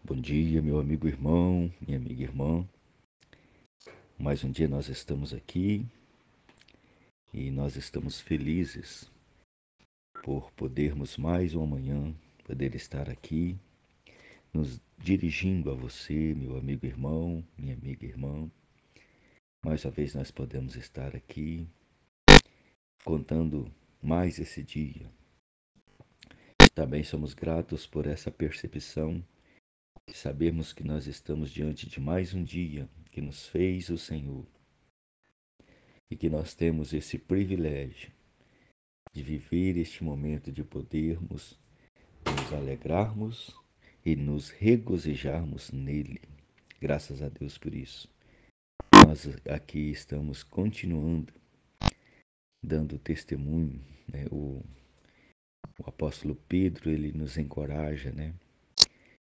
Bom dia, meu amigo irmão, minha amiga irmã. Mais um dia nós estamos aqui e nós estamos felizes por podermos mais uma manhã poder estar aqui, nos dirigindo a você, meu amigo irmão, minha amiga irmã. Mais uma vez nós podemos estar aqui contando mais esse dia. Também somos gratos por essa percepção de sabermos que nós estamos diante de mais um dia que nos fez o Senhor e que nós temos esse privilégio de viver este momento, de podermos nos alegrarmos e nos regozijarmos nele. Graças a Deus por isso. Nós aqui estamos continuando dando testemunho, né? O apóstolo Pedro, ele nos encoraja, né?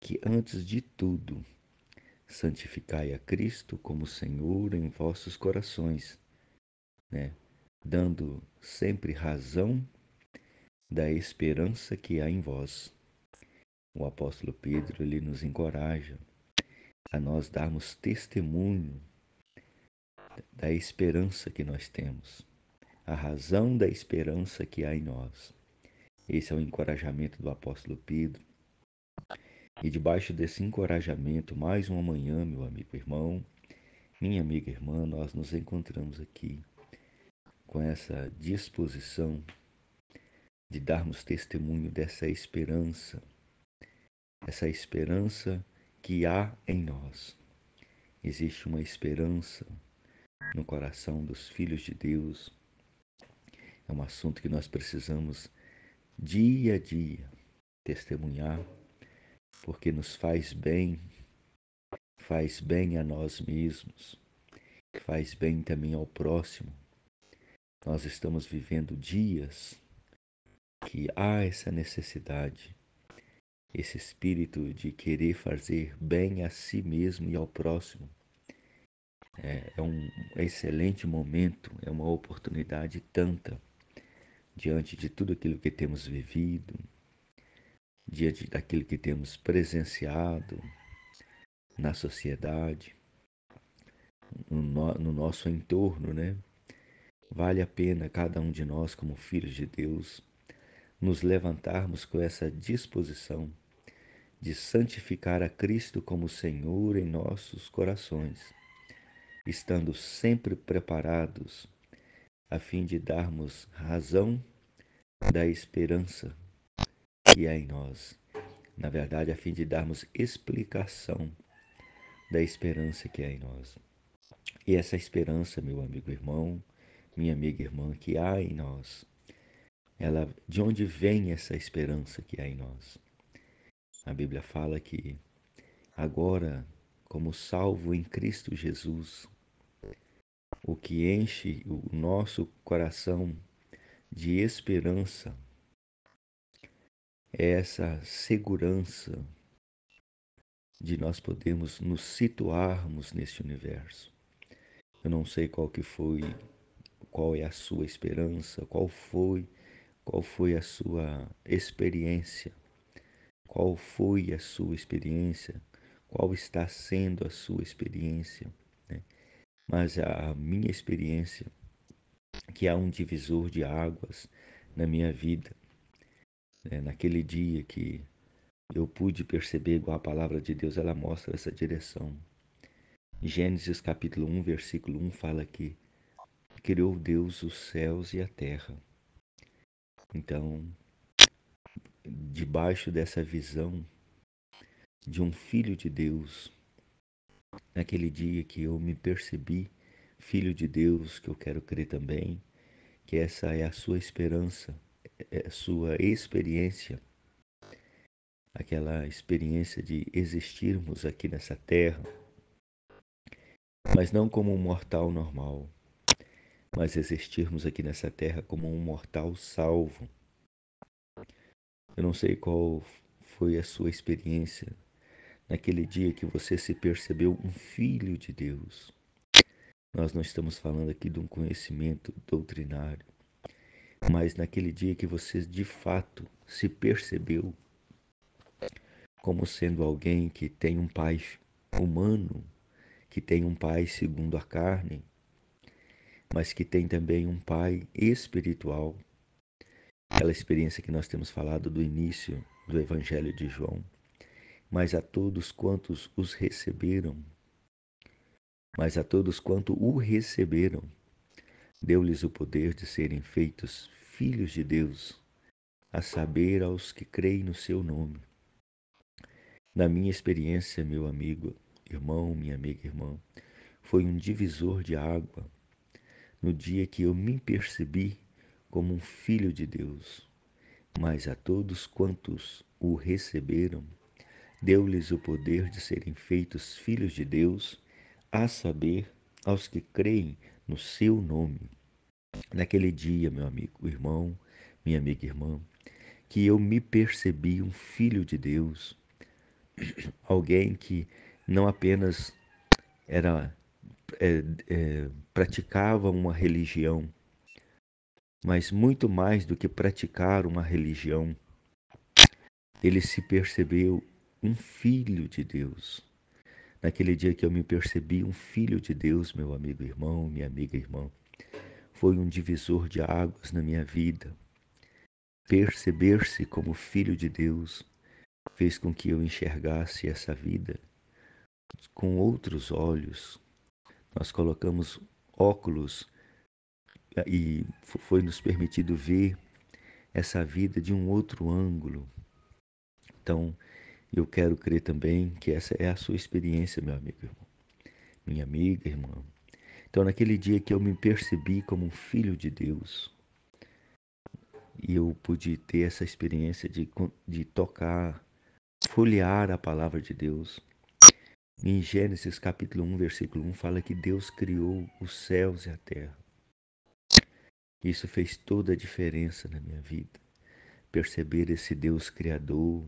Que antes de tudo, santificai a Cristo como Senhor em vossos corações, né? Dando sempre razão da esperança que há em vós. O apóstolo Pedro, ele nos encoraja a nós darmos testemunho da esperança que nós temos, a razão da esperança que há em nós. Esse é o encorajamento do apóstolo Pedro. E debaixo desse encorajamento, mais uma manhã, meu amigo irmão, minha amiga irmã, nós nos encontramos aqui com essa disposição de darmos testemunho dessa esperança, essa esperança que há em nós. Existe uma esperança no coração dos filhos de Deus. É um assunto que nós precisamos dia a dia testemunhar, porque nos faz bem a nós mesmos, faz bem também ao próximo. Nós estamos vivendo dias que há essa necessidade, esse espírito de querer fazer bem a si mesmo e ao próximo. É um excelente momento, é uma oportunidade tanta diante de tudo aquilo que temos vivido, diante daquilo que temos presenciado na sociedade, no nosso entorno, né? Vale a pena cada um de nós, como filhos de Deus, nos levantarmos com essa disposição de santificar a Cristo como Senhor em nossos corações, estando sempre preparados a fim de darmos razão da esperança que há em nós. Na verdade, a fim de darmos explicação da esperança que há em nós. E essa esperança, meu amigo irmão, minha amiga irmã, que há em nós, de onde vem essa esperança que há em nós? A Bíblia fala que agora, como salvo em Cristo Jesus, o que enche o nosso coração de esperança é essa segurança de nós podermos nos situarmos neste universo. Eu não sei qual é a sua esperança, qual foi a sua experiência, qual foi a sua experiência, qual está sendo a sua experiência, né? Mas a minha experiência, que há um divisor de águas na minha vida, né? Naquele dia que eu pude perceber, igual a palavra de Deus, ela mostra essa direção. Gênesis capítulo 1, versículo 1 fala que criou Deus os céus e a terra. Então, debaixo dessa visão de um filho de Deus, naquele dia que eu me percebi filho de Deus, que eu quero crer também, que essa é a sua esperança, é a sua experiência, aquela experiência de existirmos aqui nessa terra, mas não como um mortal normal, mas existirmos aqui nessa terra como um mortal salvo. Eu não sei qual foi a sua experiência naquele dia que você se percebeu um filho de Deus. Nós não estamos falando aqui de um conhecimento doutrinário, mas naquele dia que você de fato se percebeu como sendo alguém que tem um pai humano, que tem um pai segundo a carne, mas que tem também um pai espiritual. Aquela experiência que nós temos falado do início do Evangelho de João. Mas a todos quantos os receberam, mas a todos quanto o receberam, deu-lhes o poder de serem feitos filhos de Deus, a saber, aos que creem no seu nome. Na minha experiência, meu amigo, irmão, minha amiga, irmã, foi um divisor de água no dia que eu me percebi como um filho de Deus. Mas a todos quantos o receberam, deu-lhes o poder de serem feitos filhos de Deus, a saber, aos que creem no seu nome. Naquele dia, meu amigo, irmão, minha amiga irmã, que eu me percebi um filho de Deus, alguém que não apenas era praticava uma religião, mas muito mais do que praticar uma religião, ele se percebeu um filho de Deus. Naquele dia que eu me percebi um filho de Deus, meu amigo irmão, minha amiga irmã, foi um divisor de águas na minha vida. Perceber-se como filho de Deus fez com que eu enxergasse essa vida com outros olhos. Nós colocamos óculos e foi nos permitido ver essa vida de um outro ângulo. Então, eu quero crer também que essa é a sua experiência, meu amigo, irmão, minha amiga, irmã. Então, naquele dia que eu me percebi como um filho de Deus, e eu pude ter essa experiência de tocar, folhear a palavra de Deus. Em Gênesis capítulo 1, versículo 1, fala que Deus criou os céus e a terra. Isso fez toda a diferença na minha vida. Perceber esse Deus criador.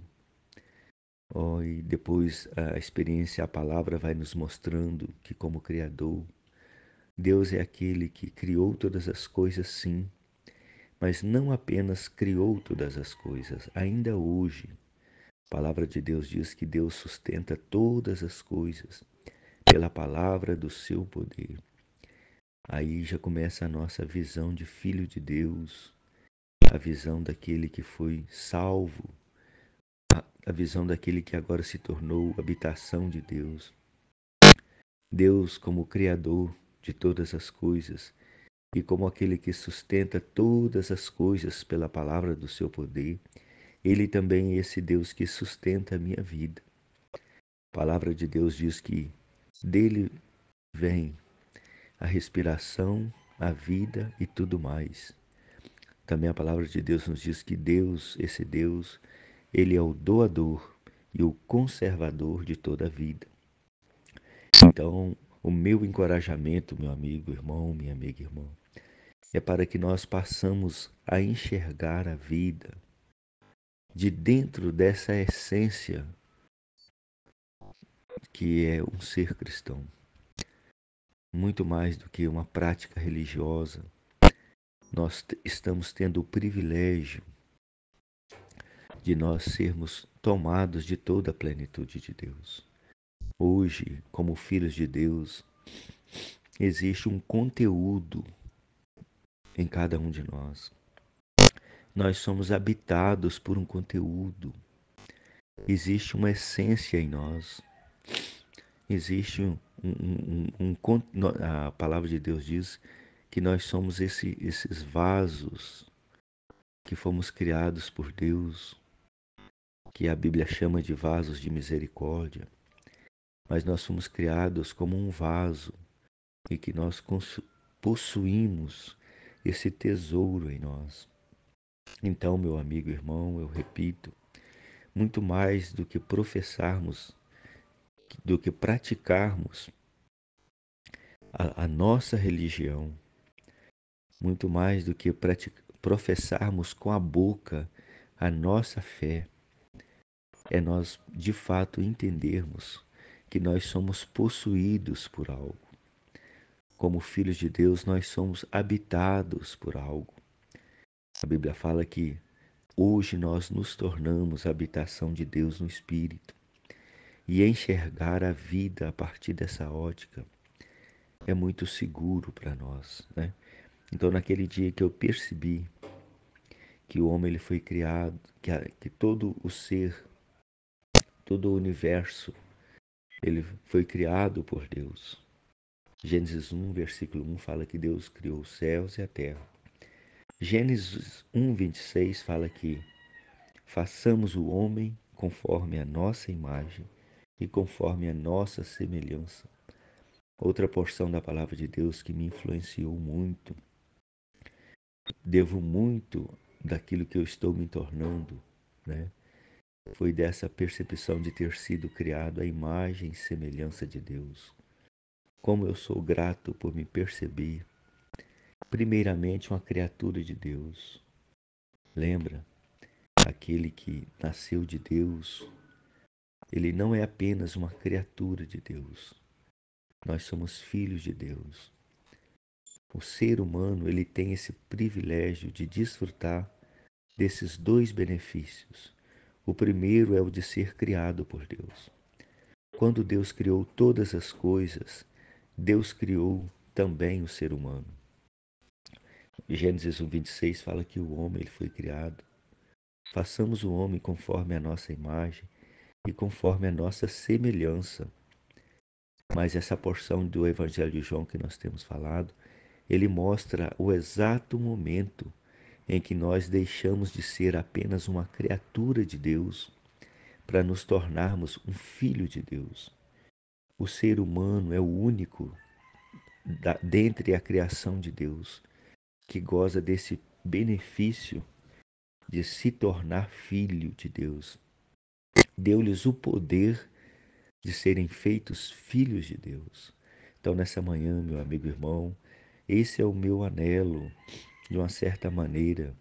E depois a experiência, a palavra vai nos mostrando que como criador, Deus é aquele que criou todas as coisas, sim, mas não apenas criou todas as coisas. Ainda hoje, a palavra de Deus diz que Deus sustenta todas as coisas pela palavra do seu poder. Aí já começa a nossa visão de filho de Deus, a visão daquele que foi salvo, a visão daquele que agora se tornou habitação de Deus. Deus como Criador de todas as coisas e como aquele que sustenta todas as coisas pela palavra do seu poder, Ele também é esse Deus que sustenta a minha vida. A palavra de Deus diz que dele vem a respiração, a vida e tudo mais. Também a palavra de Deus nos diz que Deus, esse Deus, Ele é o doador e o conservador de toda a vida. Então, o meu encorajamento, meu amigo, irmão, minha amiga, irmã, é para que nós passamos a enxergar a vida de dentro dessa essência que é um ser cristão. Muito mais do que uma prática religiosa, nós estamos tendo o privilégio de nós sermos tomados de toda a plenitude de Deus. Hoje, como filhos de Deus, existe um conteúdo em cada um de nós. Nós somos habitados por um conteúdo. Existe uma essência em nós. Existe a palavra de Deus diz que nós somos esses vasos que fomos criados por Deus, que a Bíblia chama de vasos de misericórdia. Mas nós fomos criados como um vaso e que nós possuímos esse tesouro em nós. Então, meu amigo, irmão, eu repito, muito mais do que professarmos, do que praticarmos a nossa religião, muito mais do que professarmos com a boca a nossa fé, é nós de fato entendermos que nós somos possuídos por algo. Como filhos de Deus, nós somos habitados por algo. A Bíblia fala que hoje nós nos tornamos a habitação de Deus no Espírito. E enxergar a vida a partir dessa ótica é muito seguro para nós, né? Então, naquele dia que eu percebi que o homem ele foi criado, que todo o ser, todo o universo, ele foi criado por Deus. Gênesis 1, versículo 1 fala que Deus criou os céus e a terra. Gênesis 1, 26 fala que façamos o homem conforme a nossa imagem e conforme a nossa semelhança. Outra porção da palavra de Deus que me influenciou muito, devo muito daquilo que eu estou me tornando, né? Foi dessa percepção de ter sido criado à imagem e semelhança de Deus. Como eu sou grato por me perceber, primeiramente, uma criatura de Deus. Lembra? Aquele que nasceu de Deus, ele não é apenas uma criatura de Deus. Nós somos filhos de Deus. O ser humano, ele tem esse privilégio de desfrutar desses dois benefícios. O primeiro é o de ser criado por Deus. Quando Deus criou todas as coisas, Deus criou também o ser humano. Gênesis 1, 26 fala que o homem ele foi criado. Façamos o homem conforme a nossa imagem e conforme a nossa semelhança. Mas essa porção do Evangelho de João que nós temos falado, ele mostra o exato momento em que nós deixamos de ser apenas uma criatura de Deus para nos tornarmos um filho de Deus. O ser humano é o único dentre a criação de Deus que goza desse benefício de se tornar filho de Deus. Deu-lhes o poder de serem feitos filhos de Deus. Então, nessa manhã, meu amigo irmão, esse é o meu anelo, de uma certa maneira,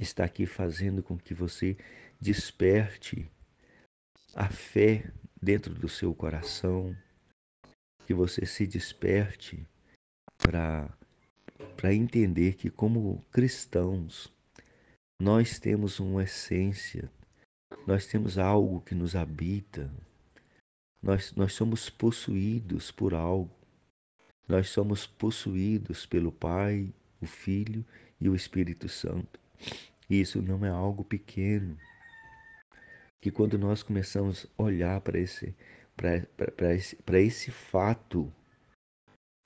está aqui fazendo com que você desperte a fé dentro do seu coração, que você se desperte para entender que, como cristãos, nós temos uma essência, nós temos algo que nos habita, nós somos possuídos por algo, nós somos possuídos pelo Pai, o Filho e o Espírito Santo. E isso não é algo pequeno, que quando nós começamos a olhar para esse fato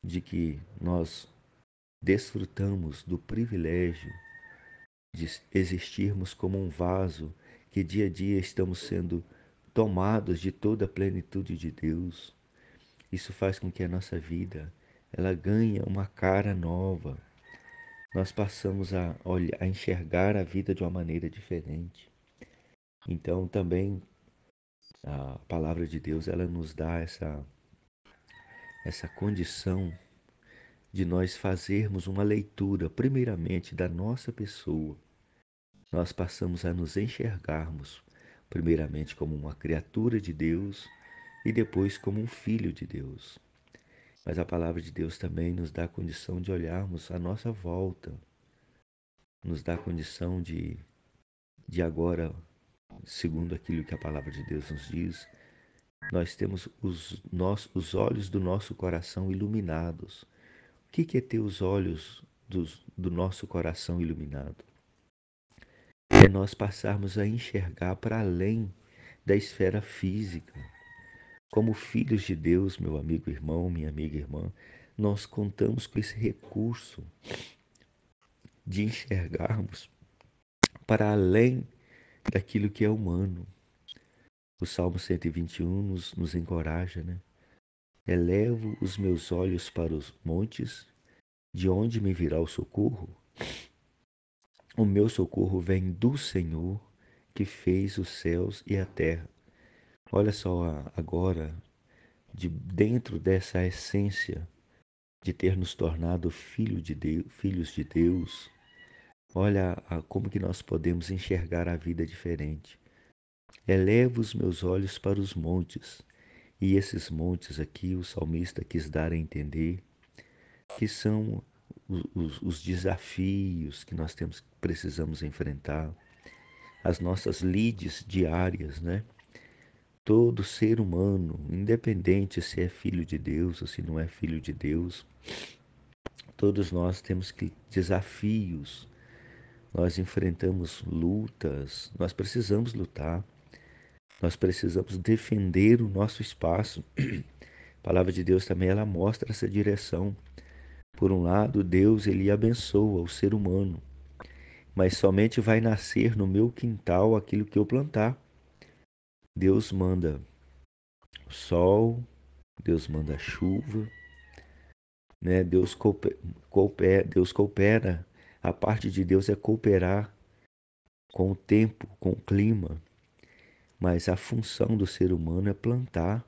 de que nós desfrutamos do privilégio de existirmos como um vaso que dia a dia estamos sendo tomados de toda a plenitude de Deus. Isso faz com que a nossa vida ela ganhe uma cara nova. Nós passamos a olhar, a enxergar a vida de uma maneira diferente. Então também a palavra de Deus ela nos dá essa condição de nós fazermos uma leitura primeiramente da nossa pessoa. Nós passamos a nos enxergarmos primeiramente como uma criatura de Deus e depois como um filho de Deus. Mas a palavra de Deus também nos dá a condição de olharmos à nossa volta, nos dá a condição de agora, segundo aquilo que a palavra de Deus nos diz, nós temos os olhos do nosso coração iluminados. O que é ter os olhos do nosso coração iluminado? É nós passarmos a enxergar para além da esfera física. Como filhos de Deus, meu amigo irmão, minha amiga irmã, nós contamos com esse recurso de enxergarmos para além daquilo que é humano. O Salmo 121 nos encoraja, né? Elevo os meus olhos para os montes, de onde me virá o socorro? O meu socorro vem do Senhor, que fez os céus e a terra. Olha só agora, de dentro dessa essência de ter nos tornado filhos de Deus, olha como que nós podemos enxergar a vida diferente. Elevo os meus olhos para os montes, e esses montes aqui o salmista quis dar a entender que são os desafios que nós precisamos enfrentar, as nossas lides diárias, né? Todo ser humano, independente se é filho de Deus ou se não é filho de Deus, todos nós temos desafios, nós enfrentamos lutas, nós precisamos lutar, nós precisamos defender o nosso espaço. A palavra de Deus também ela mostra essa direção. Por um lado, Deus ele abençoa o ser humano, mas somente vai nascer no meu quintal aquilo que eu plantar. Deus manda sol, Deus manda chuva, né? Deus coopera. A parte de Deus é cooperar com o tempo, com o clima, mas a função do ser humano é plantar.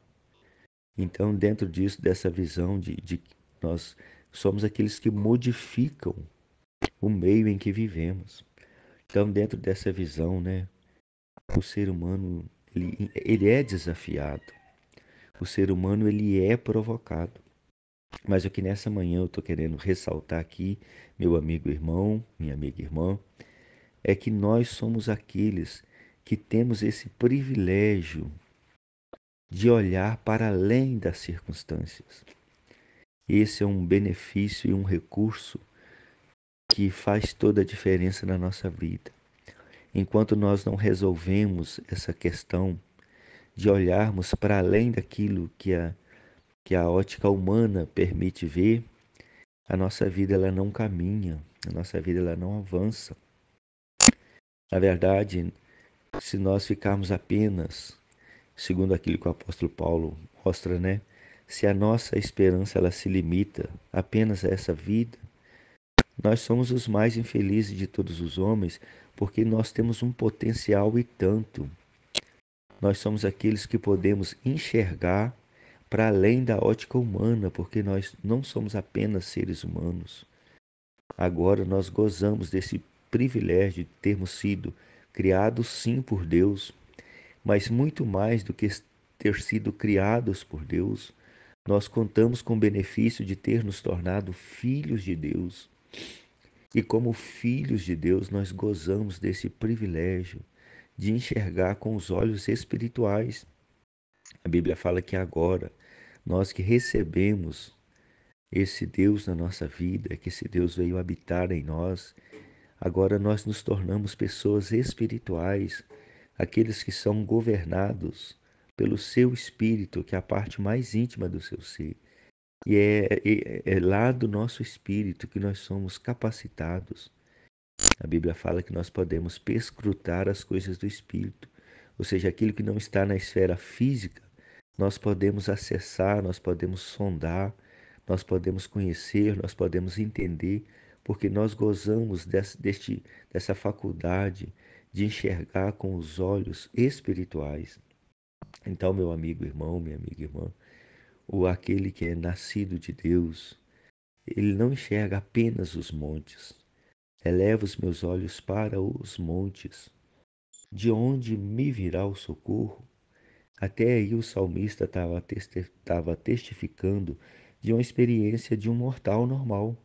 Então, dentro disso, dessa visão de que nós somos aqueles que modificam o meio em que vivemos. Então, dentro dessa visão, né, o ser humano ele é desafiado, o ser humano ele é provocado. Mas o que nessa manhã eu estou querendo ressaltar aqui, meu amigo irmão, minha amiga irmã, é que nós somos aqueles que temos esse privilégio de olhar para além das circunstâncias. Esse é um benefício e um recurso que faz toda a diferença na nossa vida. Enquanto nós não resolvemos essa questão de olharmos para além daquilo que a ótica humana permite ver, a nossa vida ela não caminha, a nossa vida ela não avança. Na verdade, se nós ficarmos apenas, segundo aquilo que o apóstolo Paulo mostra, né? Se a nossa esperança ela se limita apenas a essa vida, nós somos os mais infelizes de todos os homens, porque nós temos um potencial e tanto. Nós somos aqueles que podemos enxergar para além da ótica humana, porque nós não somos apenas seres humanos. Agora nós gozamos desse privilégio de termos sido criados sim por Deus, mas muito mais do que ter sido criados por Deus, nós contamos com o benefício de ter nos tornado filhos de Deus. E como filhos de Deus, nós gozamos desse privilégio de enxergar com os olhos espirituais. A Bíblia fala que agora, nós que recebemos esse Deus na nossa vida, que esse Deus veio habitar em nós, agora nós nos tornamos pessoas espirituais, aqueles que são governados pelo seu espírito, que é a parte mais íntima do seu ser. E é lá do nosso espírito que nós somos capacitados. A Bíblia fala que nós podemos perscrutar as coisas do espírito, ou seja, aquilo que não está na esfera física, nós podemos acessar, nós podemos sondar, nós podemos conhecer, nós podemos entender, porque nós gozamos dessa faculdade de enxergar com os olhos espirituais. Então, meu amigo irmão, minha amiga irmã, aquele que é nascido de Deus, ele não enxerga apenas os montes. Eleva os meus olhos para os montes, de onde me virá o socorro? Até aí o salmista estava testificando de uma experiência de um mortal normal.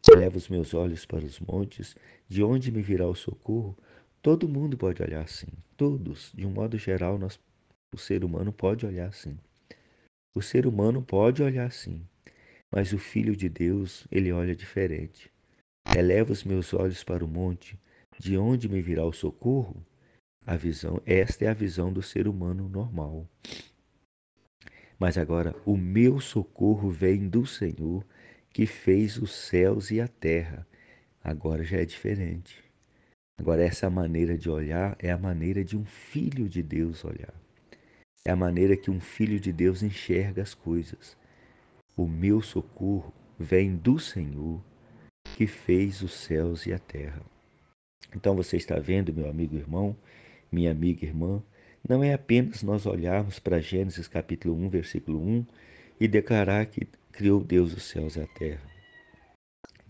Eleva os meus olhos para os montes, de onde me virá o socorro? Todo mundo pode olhar assim. Todos, de um modo geral, o ser humano pode olhar assim. O ser humano pode olhar assim, mas o Filho de Deus, ele olha diferente. Eleva os meus olhos para o monte, de onde me virá o socorro? Esta é a visão do ser humano normal. Mas agora, o meu socorro vem do Senhor, que fez os céus e a terra. Agora já é diferente. Agora, essa maneira de olhar é a maneira de um filho de Deus olhar. É a maneira que um filho de Deus enxerga as coisas. O meu socorro vem do Senhor, que fez os céus e a terra. Então você está vendo, meu amigo irmão, minha amiga irmã, não é apenas nós olharmos para Gênesis capítulo 1, versículo 1 e declarar que criou Deus os céus e a terra.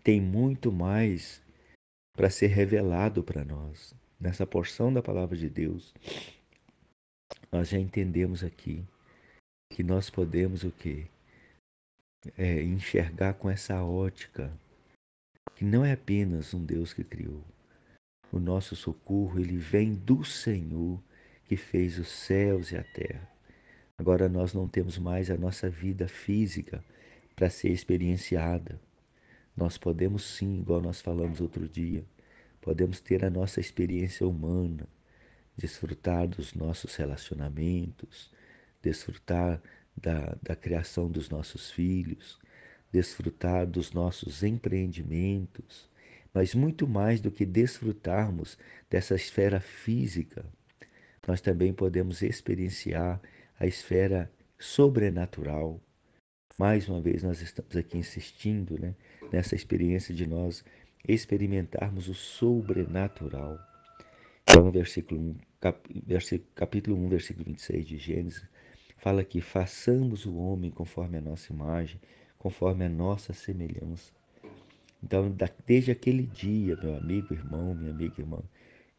Tem muito mais para ser revelado para nós. Nessa porção da palavra de Deus, nós já entendemos aqui que nós podemos o quê? Enxergar com essa ótica que não é apenas um Deus que criou, o nosso socorro, ele vem do Senhor que fez os céus e a terra. Agora nós não temos mais a nossa vida física para ser experienciada. Nós podemos sim, igual nós falamos outro dia, podemos ter a nossa experiência humana, desfrutar dos nossos relacionamentos, desfrutar da criação dos nossos filhos, desfrutar dos nossos empreendimentos, mas muito mais do que desfrutarmos dessa esfera física, nós também podemos experienciar a esfera sobrenatural. Mais uma vez, nós estamos aqui insistindo, né, nessa experiência de nós experimentarmos o sobrenatural. Então, no capítulo 1, versículo 26 de Gênesis, fala que façamos o homem conforme a nossa imagem, conforme a nossa semelhança. Então, desde aquele dia, meu amigo, irmão, minha amiga, irmã,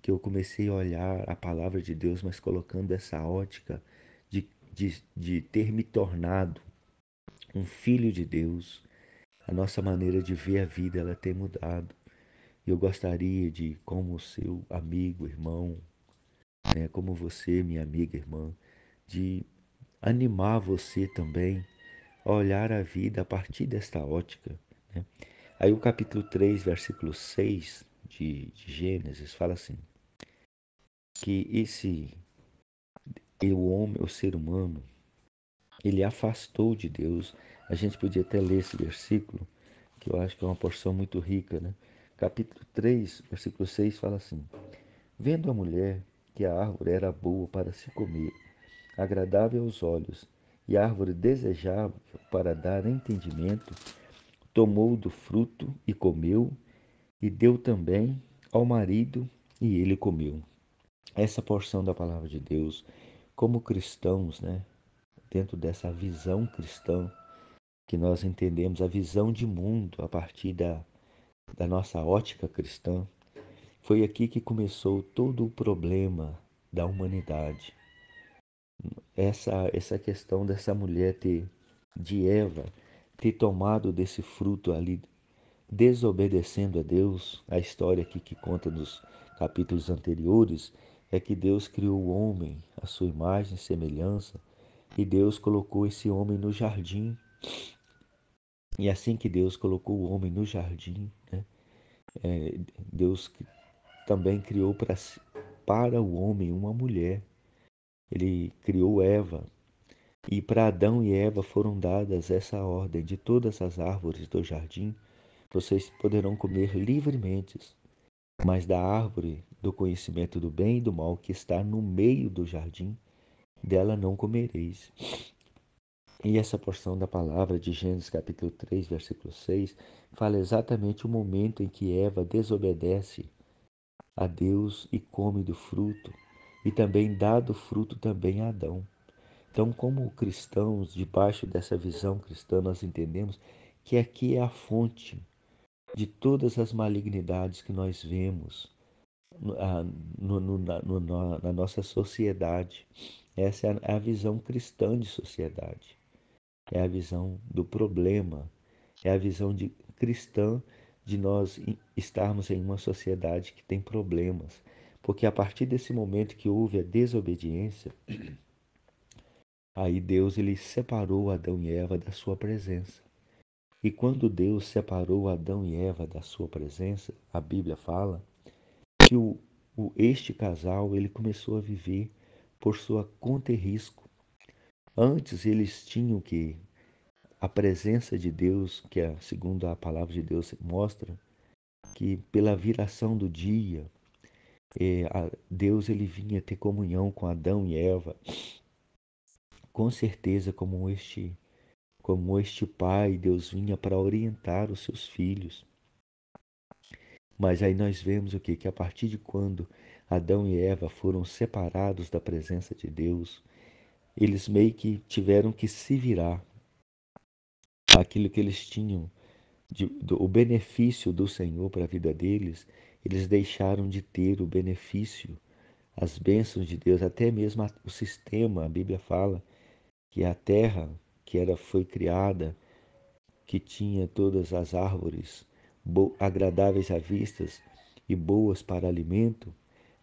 que eu comecei a olhar a palavra de Deus, mas colocando essa ótica de ter me tornado um filho de Deus, a nossa maneira de ver a vida ela tem mudado. Eu gostaria de, como seu amigo, irmão, né, como você, minha amiga, irmã, de animar você também a olhar a vida a partir desta ótica. Né? Aí o capítulo 3, versículo 6 de Gênesis fala assim, que o homem, o ser humano, ele afastou de Deus. A gente podia até ler esse versículo, que eu acho que é uma porção muito rica, né? Capítulo 3, versículo 6 fala assim: Vendo a mulher que a árvore era boa para se comer, agradável aos olhos, e a árvore desejável para dar entendimento, tomou do fruto e comeu, e deu também ao marido, e ele comeu. Essa porção da palavra de Deus, como cristãos, né, dentro dessa visão cristã, que nós entendemos a visão de mundo a partir da nossa ótica cristã, foi aqui que começou todo o problema da humanidade. Essa questão dessa mulher de Eva, ter tomado desse fruto ali, desobedecendo a Deus, a história aqui que conta nos capítulos anteriores, é que Deus criou o homem à sua imagem e semelhança, e Deus colocou esse homem no jardim. E assim que Deus colocou o homem no jardim, né, Deus também criou para o homem uma mulher. Ele criou Eva. E para Adão e Eva foram dadas essa ordem: de todas as árvores do jardim vocês poderão comer livremente, mas da árvore do conhecimento do bem e do mal que está no meio do jardim, dela não comereis. E essa porção da palavra de Gênesis capítulo 3, versículo 6, fala exatamente o momento em que Eva desobedece a Deus e come do fruto, e também dá do fruto também a Adão. Então, como cristãos, debaixo dessa visão cristã, nós entendemos que aqui é a fonte de todas as malignidades que nós vemos na nossa sociedade. Essa é a visão cristã de sociedade, é a visão do problema, é a visão cristã de nós estarmos em uma sociedade que tem problemas. Porque a partir desse momento que houve a desobediência, aí Deus ele separou Adão e Eva da sua presença. E quando Deus separou Adão e Eva da sua presença, a Bíblia fala que este casal ele começou a viver por sua conta e risco. Antes eles tinham que a presença de Deus, que é segundo a palavra de Deus mostra, que pela viração do dia, Deus ele vinha ter comunhão com Adão e Eva, com certeza como este pai, Deus vinha para orientar os seus filhos. Mas aí nós vemos o quê? Que a partir de quando Adão e Eva foram separados da presença de Deus, eles meio que tiveram que se virar. Aquilo que eles tinham, o benefício do Senhor para a vida deles, eles deixaram de ter o benefício, as bênçãos de Deus, até mesmo o sistema, a Bíblia fala que a terra foi criada, que tinha todas as árvores agradáveis à vista, e boas para alimento,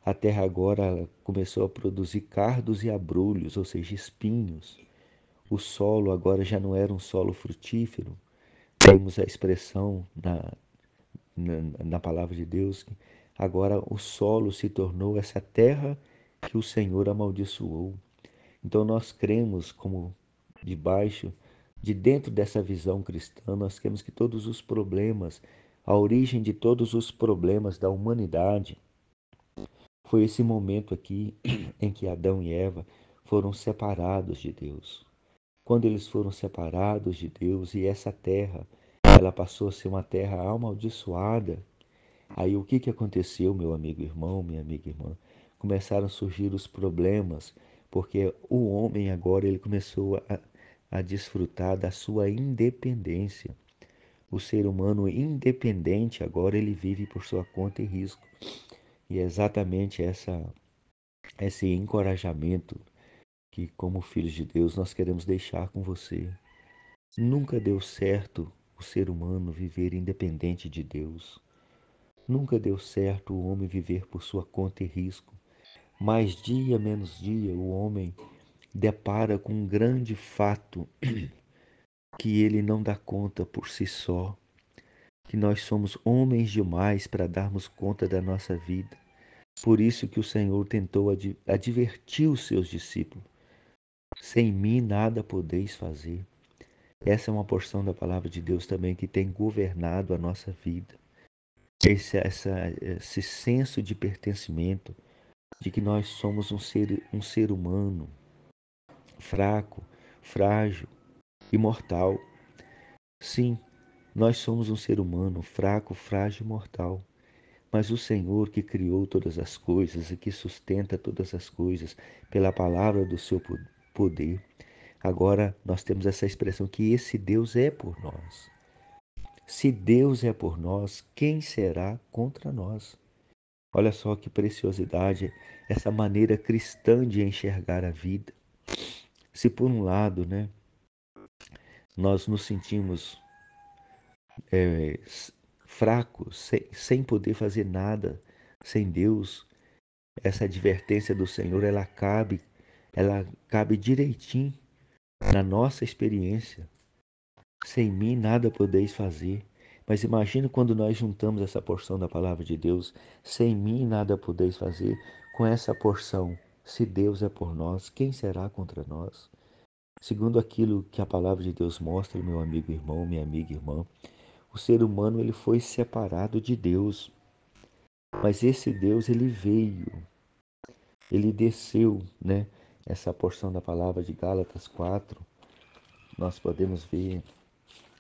a terra agora começou a produzir cardos e abrolhos, ou seja, espinhos. O solo agora já não era um solo frutífero. Temos a expressão na palavra de Deus que agora o solo se tornou essa terra que o Senhor amaldiçoou. Então nós cremos como debaixo, de dentro dessa visão cristã, nós cremos que todos os problemas, a origem de todos os problemas da humanidade, foi esse momento aqui em que Adão e Eva foram separados de Deus. Quando eles foram separados de Deus e essa terra, ela passou a ser uma terra amaldiçoada. Aí o que que aconteceu, meu amigo irmão, minha amiga irmã? Começaram a surgir os problemas, porque o homem agora ele começou a desfrutar da sua independência. O ser humano independente agora ele vive por sua conta e risco. E é exatamente esse encorajamento que, como filhos de Deus, nós queremos deixar com você. Nunca deu certo o ser humano viver independente de Deus. Nunca deu certo o homem viver por sua conta e risco. Mas dia menos dia o homem depara com um grande fato que ele não dá conta por si só, que nós somos homens demais para darmos conta da nossa vida. Por isso que o Senhor tentou advertir os seus discípulos. Sem mim nada podeis fazer. Essa é uma porção da palavra de Deus também que tem governado a nossa vida. Esse senso de pertencimento, de que nós somos um ser humano fraco, frágil e mortal. Sim, nós somos um ser humano fraco, frágil e mortal. Mas o Senhor que criou todas as coisas e que sustenta todas as coisas pela palavra do seu poder, agora nós temos essa expressão que esse Deus é por nós. Se Deus é por nós, quem será contra nós? Olha só que preciosidade essa maneira cristã de enxergar a vida. Se por um lado, né, nós nos sentimos é, fracos, sem poder fazer nada, sem Deus, essa advertência do Senhor, ela cabe direitinho na nossa experiência. Sem mim nada podeis fazer. Mas imagina quando nós juntamos essa porção da palavra de Deus, sem mim nada podeis fazer, com essa porção, se Deus é por nós, quem será contra nós? Segundo aquilo que a palavra de Deus mostra, meu amigo irmão, minha amiga irmã, o ser humano ele foi separado de Deus, mas esse Deus ele veio, ele desceu, né? Essa porção da palavra de Gálatas 4, nós podemos ver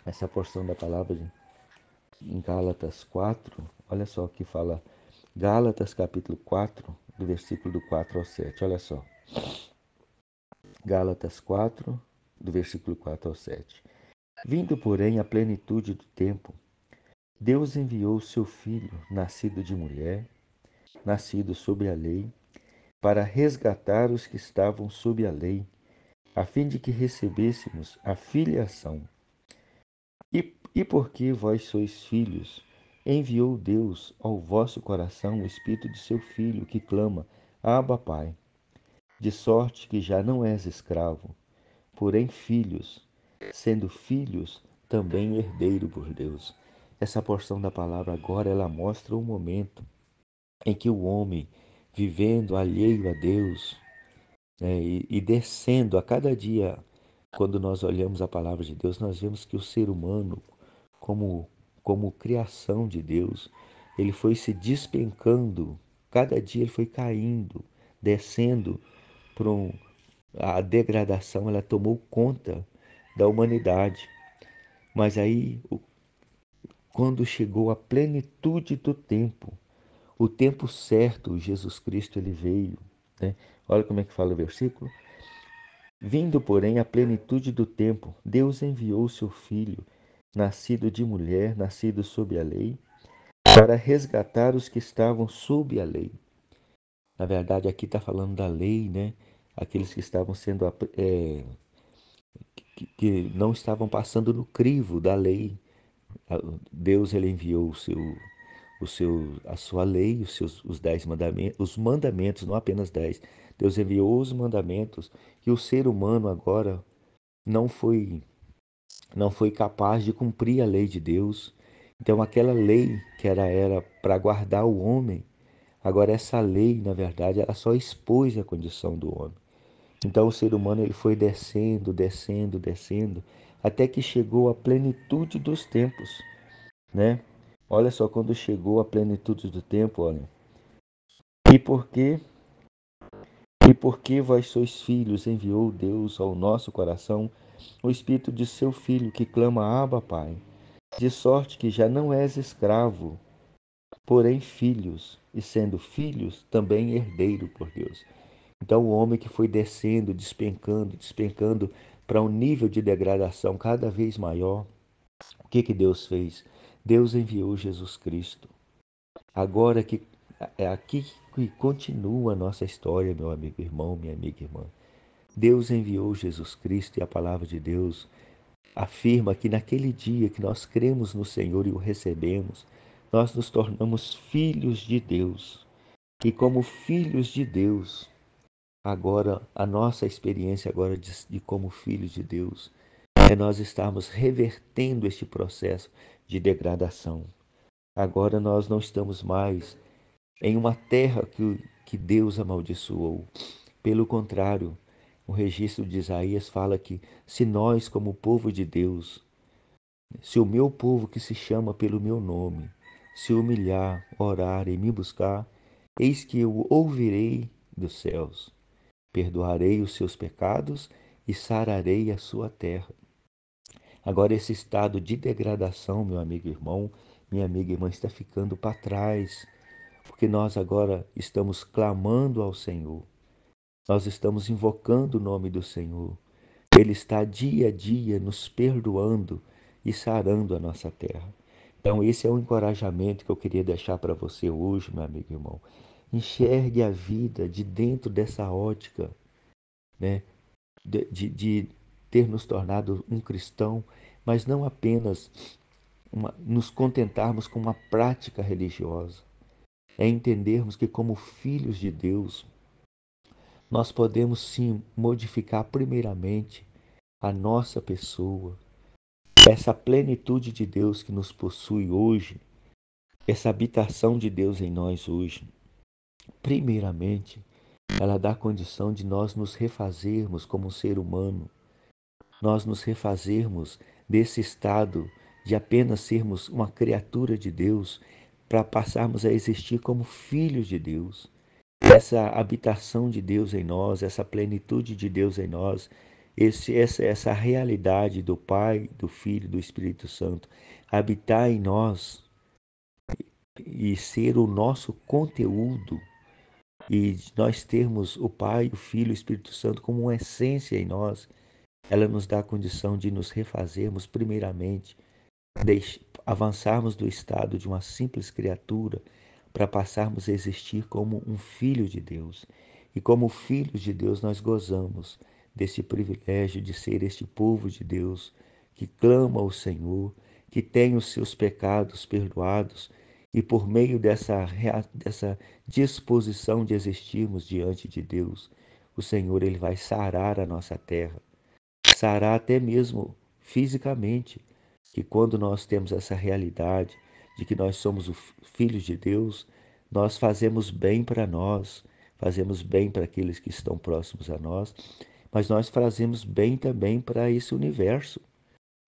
essa porção da palavra em Gálatas 4, olha só que fala Gálatas capítulo 4, do versículo do 4 ao 7, olha só. Gálatas 4, do versículo 4 ao 7. Vindo, porém, a plenitude do tempo, Deus enviou o seu Filho, nascido de mulher, nascido sob a lei, para resgatar os que estavam sob a lei, a fim de que recebêssemos a filiação. E porque vós sois filhos, enviou Deus ao vosso coração o Espírito de seu Filho, que clama, Abba, Pai. De sorte que já não és escravo, porém filhos, sendo filhos, também herdeiro por Deus. Essa porção da palavra agora ela mostra o momento em que o homem, vivendo alheio a Deus, né, e descendo a cada dia, quando nós olhamos a palavra de Deus, nós vemos que o ser humano, como, como criação de Deus, ele foi se despencando, cada dia ele foi caindo, descendo para a degradação, ela tomou conta da humanidade. Mas aí, quando chegou a plenitude do tempo, o tempo certo, Jesus Cristo ele veio, né? Olha como é que fala o versículo. Vindo, porém, a plenitude do tempo, Deus enviou seu Filho, nascido de mulher, nascido sob a lei, para resgatar os que estavam sob a lei. Na verdade, aqui está falando da lei, né? Aqueles que estavam sendo que não estavam passando no crivo da lei. Deus ele enviou a sua lei, os 10 mandamentos, os mandamentos, não apenas 10. Deus enviou os mandamentos que o ser humano agora não foi, não foi capaz de cumprir a lei de Deus. Então aquela lei que era para guardar o homem, agora essa lei, na verdade, ela só expôs a condição do homem. Então o ser humano ele foi descendo, descendo, descendo, até que chegou à plenitude dos tempos, né? Olha só, quando chegou à plenitude do tempo, olha. E porque e porque vós sois filhos, enviou Deus ao nosso coração o espírito de seu filho que clama: Abba, Pai. De sorte que já não és escravo, porém filhos, e sendo filhos, também herdeiro por Deus. Então o homem que foi descendo, despencando, despencando para um nível de degradação cada vez maior, o que que Deus fez? Deus enviou Jesus Cristo. Agora que é aqui que continua a nossa história, meu amigo irmão, minha amiga irmã. Deus enviou Jesus Cristo e a palavra de Deus afirma que naquele dia que nós cremos no Senhor e o recebemos, nós nos tornamos filhos de Deus. E como filhos de Deus, agora a nossa experiência agora de como filhos de Deus é nós estarmos revertendo este processo de degradação. Agora nós não estamos mais em uma terra que Deus amaldiçoou. Pelo contrário, o registro de Isaías fala que se nós, como povo de Deus, se o meu povo que se chama pelo meu nome, se humilhar, orar e me buscar, eis que eu ouvirei dos céus, perdoarei os seus pecados e sararei a sua terra. Agora, esse estado de degradação, meu amigo irmão, minha amiga irmã, está ficando para trás, porque nós agora estamos clamando ao Senhor, nós estamos invocando o nome do Senhor. Ele está dia a dia nos perdoando e sarando a nossa terra. Então, esse é o encorajamento que eu queria deixar para você hoje, meu amigo irmão. Enxergue a vida de dentro dessa ótica, né? de ter nos tornado um cristão, mas não apenas nos contentarmos com uma prática religiosa. É entendermos que, como filhos de Deus, nós podemos sim modificar primeiramente a nossa pessoa, essa plenitude de Deus que nos possui hoje, essa habitação de Deus em nós hoje. Primeiramente, ela dá condição de nós nos refazermos como um ser humano, nós nos refazermos desse estado de apenas sermos uma criatura de Deus para passarmos a existir como filhos de Deus. Essa habitação de Deus em nós, essa plenitude de Deus em nós, essa realidade do Pai, do Filho e do Espírito Santo habitar em nós e ser o nosso conteúdo, e nós termos o Pai, o Filho e o Espírito Santo como uma essência em nós, ela nos dá a condição de nos refazermos primeiramente, avançarmos do estado de uma simples criatura para passarmos a existir como um filho de Deus. E como filhos de Deus nós gozamos desse privilégio de ser este povo de Deus que clama ao Senhor, que tem os seus pecados perdoados e por meio dessa disposição de existirmos diante de Deus, o Senhor ele vai sarar a nossa terra, sarar até mesmo fisicamente, que quando nós temos essa realidade de que nós somos os filhos de Deus, nós fazemos bem para nós, fazemos bem para aqueles que estão próximos a nós, mas nós fazemos bem também para esse universo.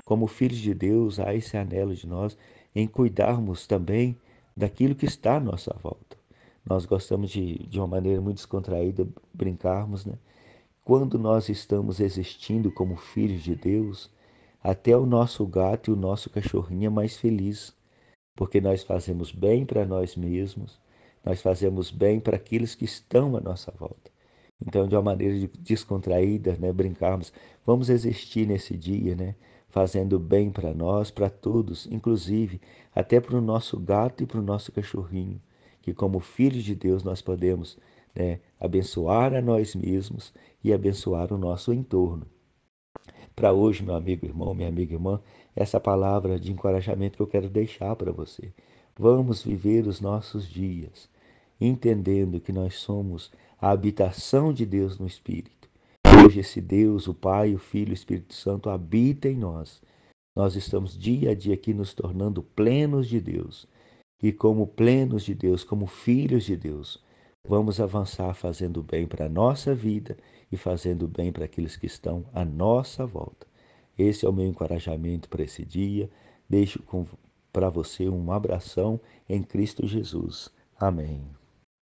Como filhos de Deus, há esse anelo de nós em cuidarmos também daquilo que está à nossa volta. Nós gostamos de uma maneira muito descontraída, brincarmos, né? Quando nós estamos existindo como filhos de Deus, até o nosso gato e o nosso cachorrinho é mais feliz, porque nós fazemos bem para nós mesmos, nós fazemos bem para aqueles que estão à nossa volta. Então, de uma maneira descontraída, né, brincarmos, vamos existir nesse dia, né, fazendo bem para nós, para todos, inclusive até para o nosso gato e para o nosso cachorrinho, que como filhos de Deus nós podemos, né, abençoar a nós mesmos e abençoar o nosso entorno. Para hoje, meu amigo irmão, minha amiga irmã, essa palavra de encorajamento que eu quero deixar para você. Vamos viver os nossos dias, entendendo que nós somos a habitação de Deus no Espírito. Hoje esse Deus, o Pai, o Filho e o Espírito Santo habita em nós. Nós estamos dia a dia aqui nos tornando plenos de Deus. E como plenos de Deus, como filhos de Deus, vamos avançar fazendo bem para a nossa vida e fazendo bem para aqueles que estão à nossa volta. Esse é o meu encorajamento para esse dia. Deixo para você um abração em Cristo Jesus. Amém.